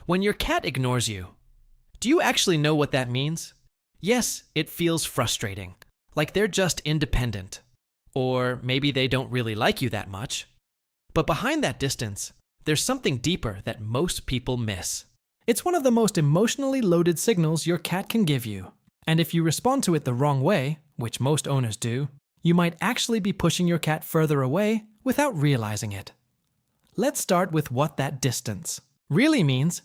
When your cat ignores you, do you actually know what that means? Yes, it feels frustrating, like they're just independent. Or maybe they don't really like you that much. But behind that distance, there's something deeper that most people miss. It's one of the most emotionally loaded signals your cat can give you. And if you respond to it the wrong way, which most owners do, you might actually be pushing your cat further away without realizing it. Let's start with what that distance really means.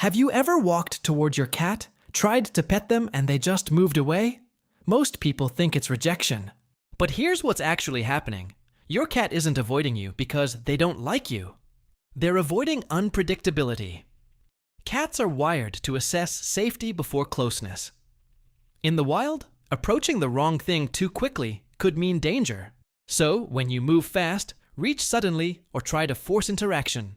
Have you ever walked toward your cat, tried to pet them, and they just moved away? Most people think it's rejection. But here's what's actually happening. Your cat isn't avoiding you because they don't like you. They're avoiding unpredictability. Cats are wired to assess safety before closeness. In the wild, approaching the wrong thing too quickly could mean danger. So, when you move fast, reach suddenly, or try to force interaction,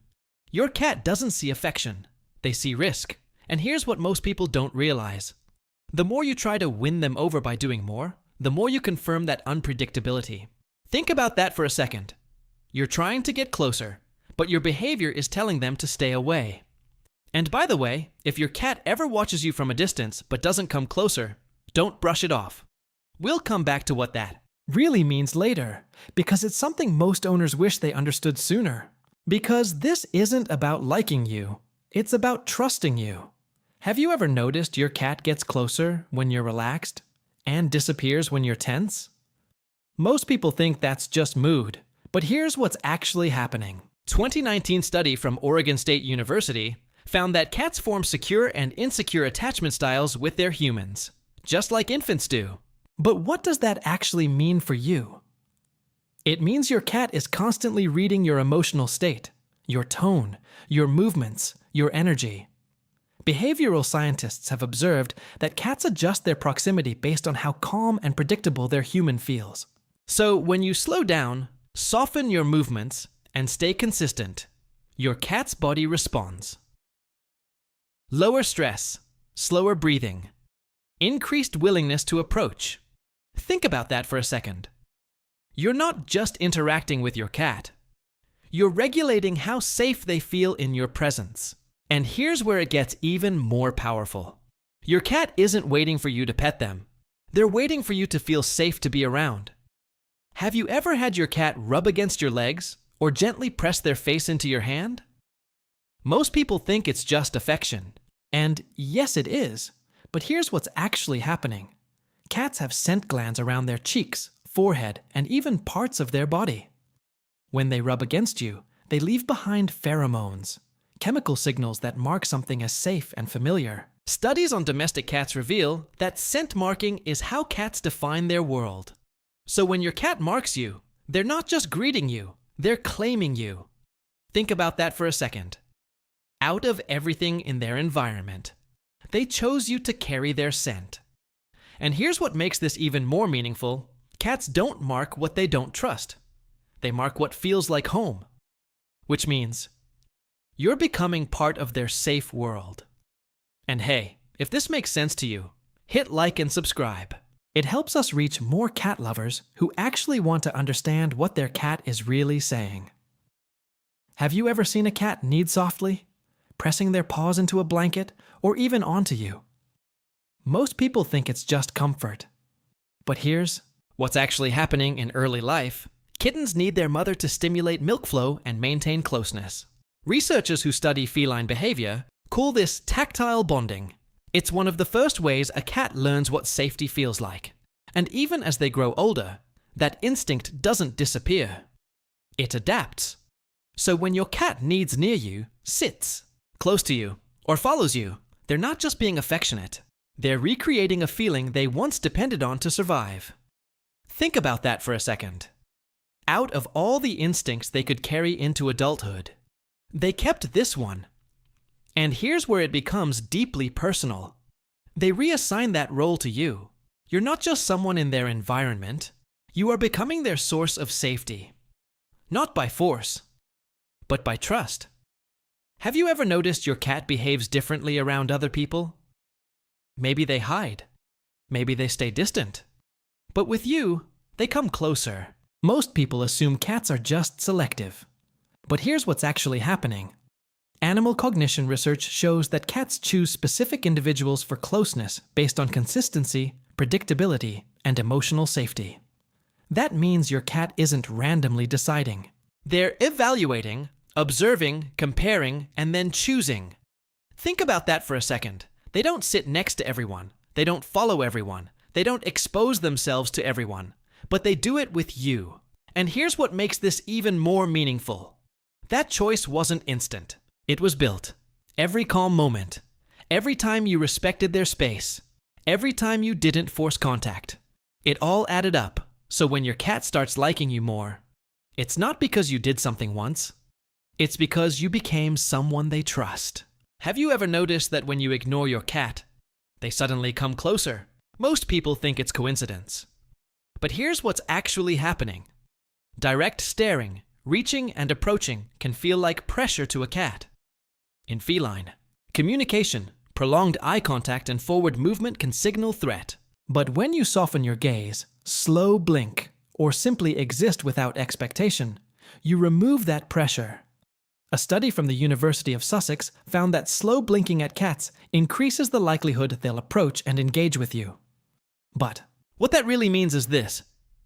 your cat doesn't see affection. They see risk. And here's what most people don't realize. The more you try to win them over by doing more, the more you confirm that unpredictability. Think about that for a second. You're trying to get closer, but your behavior is telling them to stay away. And by the way, if your cat ever watches you from a distance but doesn't come closer, don't brush it off. We'll come back to what that really means later, because it's something most owners wish they understood sooner. Because this isn't about liking you, it's about trusting you. Have you ever noticed your cat gets closer when you're relaxed and disappears when you're tense? Most people think that's just mood, but here's what's actually happening. 2019 study from Oregon State University found that cats form secure and insecure attachment styles with their humans, just like infants do. But what does that actually mean for you? It means your cat is constantly reading your emotional state, your tone, your movements, your energy. Behavioral scientists have observed that cats adjust their proximity based on how calm and predictable their human feels. So when you slow down, soften your movements, and stay consistent, your cat's body responds. Lower stress, slower breathing, increased willingness to approach. Think about that for a second. You're not just interacting with your cat. You're regulating how safe they feel in your presence. And here's where it gets even more powerful. Your cat isn't waiting for you to pet them. They're waiting for you to feel safe to be around. Have you ever had your cat rub against your legs or gently press their face into your hand? Most people think it's just affection. And yes, it is. But here's what's actually happening. Cats have scent glands around their cheeks, forehead, and even parts of their body. When they rub against you, they leave behind pheromones, chemical signals that mark something as safe and familiar. Studies on domestic cats reveal that scent marking is how cats define their world. So when your cat marks you, they're not just greeting you, they're claiming you. Think about that for a second. Out of everything in their environment, they chose you to carry their scent. And here's what makes this even more meaningful. Cats don't mark what they don't trust. They mark what feels like home. Which means you're becoming part of their safe world. And hey, if this makes sense to you, hit like and subscribe. It helps us reach more cat lovers who actually want to understand what their cat is really saying. Have you ever seen a cat knead softly, pressing their paws into a blanket, or even onto you? Most people think it's just comfort. But here's what's actually happening in early life. Kittens need their mother to stimulate milk flow and maintain closeness. Researchers who study feline behavior call this tactile bonding. It's one of the first ways a cat learns what safety feels like. And even as they grow older, that instinct doesn't disappear. It adapts. So when your cat kneads near you, sits close to you, or follows you, they're not just being affectionate. They're recreating a feeling they once depended on to survive. Think about that for a second. Out of all the instincts they could carry into adulthood, they kept this one. And here's where it becomes deeply personal. They reassign that role to you. You're not just someone in their environment. You are becoming their source of safety. Not by force, but by trust. Have you ever noticed your cat behaves differently around other people? Maybe they hide. Maybe they stay distant. But with you, they come closer. Most people assume cats are just selective. But here's what's actually happening. Animal cognition research shows that cats choose specific individuals for closeness based on consistency, predictability, and emotional safety. That means your cat isn't randomly deciding. They're evaluating, observing, comparing, and then choosing. Think about that for a second. They don't sit next to everyone. They don't follow everyone. They don't expose themselves to everyone. But they do it with you. And here's what makes this even more meaningful. That choice wasn't instant. It was built. Every calm moment. Every time you respected their space. Every time you didn't force contact. It all added up. So when your cat starts liking you more, it's not because you did something once. It's because you became someone they trust. Have you ever noticed that when you ignore your cat, they suddenly come closer? Most people think it's coincidence. But here's what's actually happening. Direct staring, reaching, and approaching can feel like pressure to a cat. In feline, communication, prolonged eye contact, and forward movement can signal threat. But when you soften your gaze, slow blink, or simply exist without expectation, you remove that pressure. A study from the University of Sussex found that slow blinking at cats increases the likelihood they'll approach and engage with you. But what that really means is this: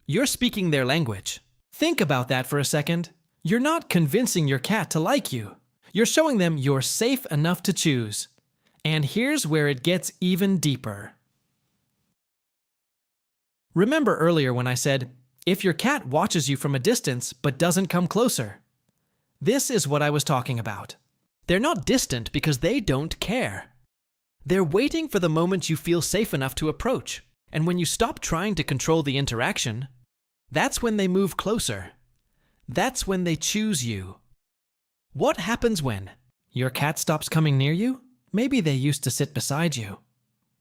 you're speaking their language. Think about that for a second. You're not convincing your cat to like you. You're showing them you're safe enough to choose. And here's where it gets even deeper. Remember earlier when I said, if your cat watches you from a distance but doesn't come closer? This is what I was talking about. They're not distant because they don't care. They're waiting for the moment you feel safe enough to approach. And when you stop trying to control the interaction, that's when they move closer. That's when they choose you. What happens when your cat stops coming near you? Maybe they used to sit beside you,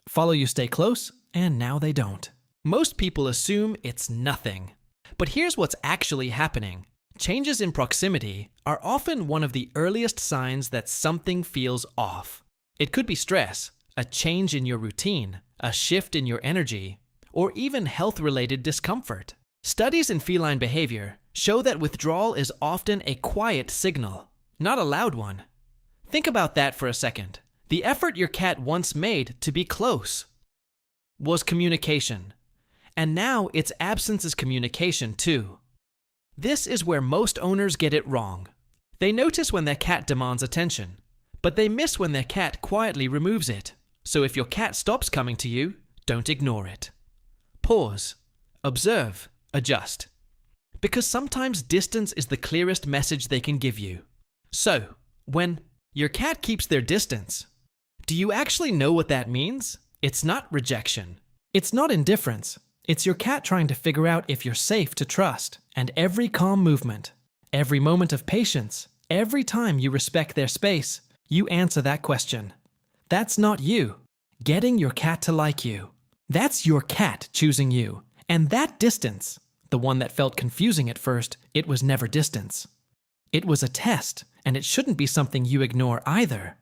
follow you stay close, and now they don't. Most people assume it's nothing. But here's what's actually happening. Changes in proximity are often one of the earliest signs that something feels off. It could be stress, a change in your routine, a shift in your energy, or even health-related discomfort. Studies in feline behavior show that withdrawal is often a quiet signal, not a loud one. Think about that for a second. The effort your cat once made to be close was communication. And now its absence is communication too. This is where most owners get it wrong. They notice when their cat demands attention, but they miss when their cat quietly removes it. So if your cat stops coming to you, don't ignore it. Pause, observe, adjust. Because sometimes distance is the clearest message they can give you. So, when your cat keeps their distance, do you actually know what that means? It's not rejection. It's not indifference. It's your cat trying to figure out if you're safe to trust. And every calm movement, every moment of patience, every time you respect their space, you answer that question. That's not you getting your cat to like you. That's your cat choosing you. And that distance, the one that felt confusing at first, it was never distance. It was a test, and it shouldn't be something you ignore either.